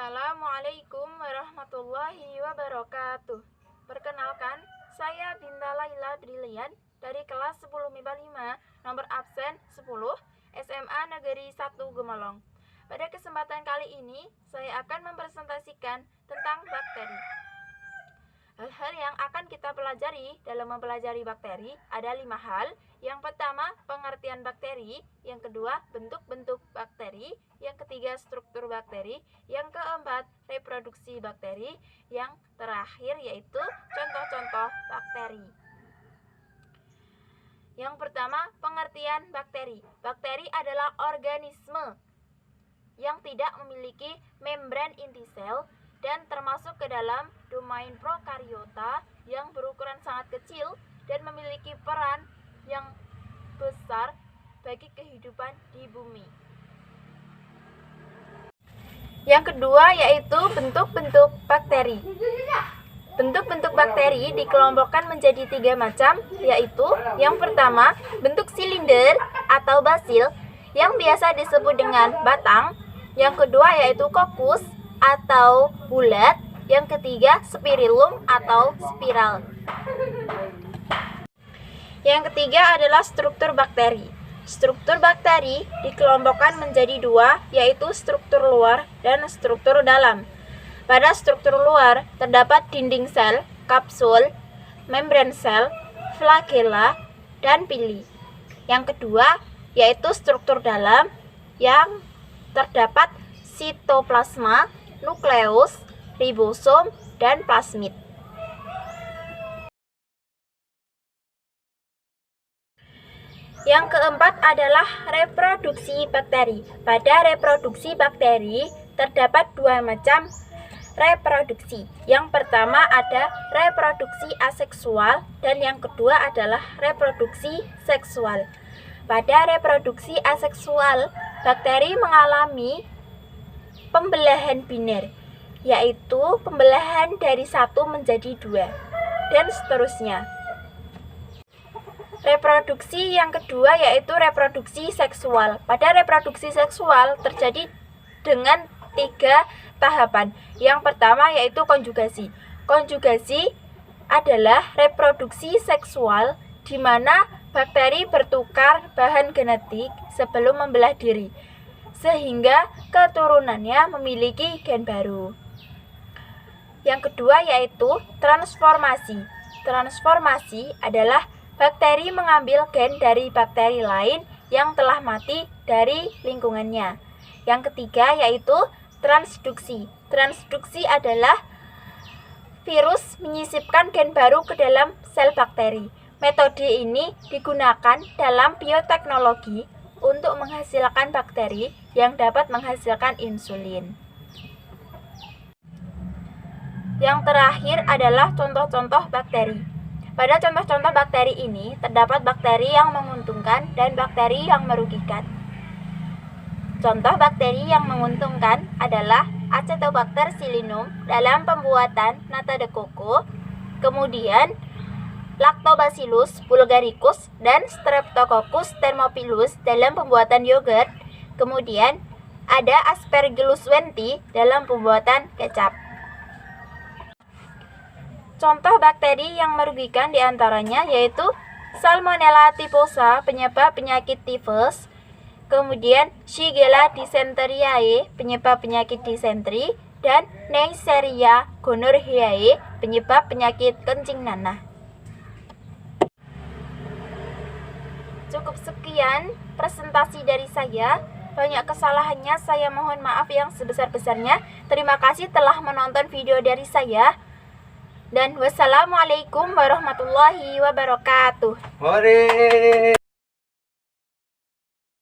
Assalamualaikum warahmatullahi wabarakatuh. Perkenalkan, saya Binta Laila Brilian dari kelas 10 MIPA 5, nomor absen 10, SMA Negeri 1 Gemolong. Pada kesempatan kali ini, saya akan mempresentasikan tentang bakteri. Hal-hal yang akan kita pelajari dalam mempelajari bakteri ada 5 hal. Yang pertama, pengertian bakteri. Yang kedua, bentuk-bentuk bakteri. Yang ketiga, struktur bakteri. Yang keempat, reproduksi bakteri. Yang terakhir yaitu contoh-contoh bakteri. Yang pertama, pengertian bakteri. Bakteri adalah organisme yang tidak memiliki membran inti sel dan termasuk ke dalam domain prokariota yang berukuran sangat kecil dan memiliki peran yang besar bagi kehidupan di bumi. Yang kedua yaitu bentuk-bentuk bakteri. Bentuk-bentuk bakteri dikelompokkan menjadi 3 macam, yaitu yang pertama, bentuk silinder atau basil yang biasa disebut dengan batang. Yang kedua yaitu kokus atau bulat. Yang ketiga, spirillum atau spiral. Yang ketiga adalah struktur bakteri. Struktur bakteri dikelompokkan menjadi 2, yaitu struktur luar dan struktur dalam. Pada struktur luar terdapat dinding sel, kapsul, membran sel, flagella, dan pili. Yang kedua yaitu struktur dalam yang terdapat sitoplasma, nukleus, ribosom, dan plasmid. Yang keempat adalah reproduksi bakteri. Pada reproduksi bakteri terdapat 2 macam reproduksi. Yang pertama ada reproduksi aseksual dan yang kedua adalah reproduksi seksual. Pada reproduksi aseksual, bakteri mengalami pembelahan biner, yaitu pembelahan dari 1 menjadi 2, dan seterusnya. Reproduksi yang kedua yaitu reproduksi seksual. Pada reproduksi seksual terjadi dengan 3 tahapan. Yang pertama yaitu konjugasi. Konjugasi adalah reproduksi seksual di mana bakteri bertukar bahan genetik sebelum membelah diri, sehingga keturunannya memiliki gen baru. Yang kedua yaitu transformasi. Transformasi adalah bakteri mengambil gen dari bakteri lain yang telah mati dari lingkungannya. Yang ketiga yaitu transduksi. Transduksi adalah virus menyisipkan gen baru ke dalam sel bakteri. Metode ini digunakan dalam bioteknologi untuk menghasilkan bakteri yang dapat menghasilkan insulin. Yang terakhir adalah contoh-contoh bakteri. Pada contoh-contoh bakteri ini terdapat bakteri yang menguntungkan dan bakteri yang merugikan. Contoh bakteri yang menguntungkan adalah Acetobacter sillinum dalam pembuatan nata de coco, kemudian Lactobacillus bulgaricus dan Streptococcus thermophilus dalam pembuatan yogurt, kemudian ada Aspergillus wendti dalam pembuatan kecap. Contoh bakteri yang merugikan diantaranya yaitu Salmonella typhosa penyebab penyakit tifus, kemudian Shigella dysenteriae penyebab penyakit disentri, dan Neisseria gonorrhoeae penyebab penyakit kencing nanah. Cukup sekian presentasi dari saya. Banyak kesalahannya, saya mohon maaf yang sebesar-besarnya. Terima kasih telah menonton video dari saya. Dan wassalamualaikum warahmatullahi wabarakatuh.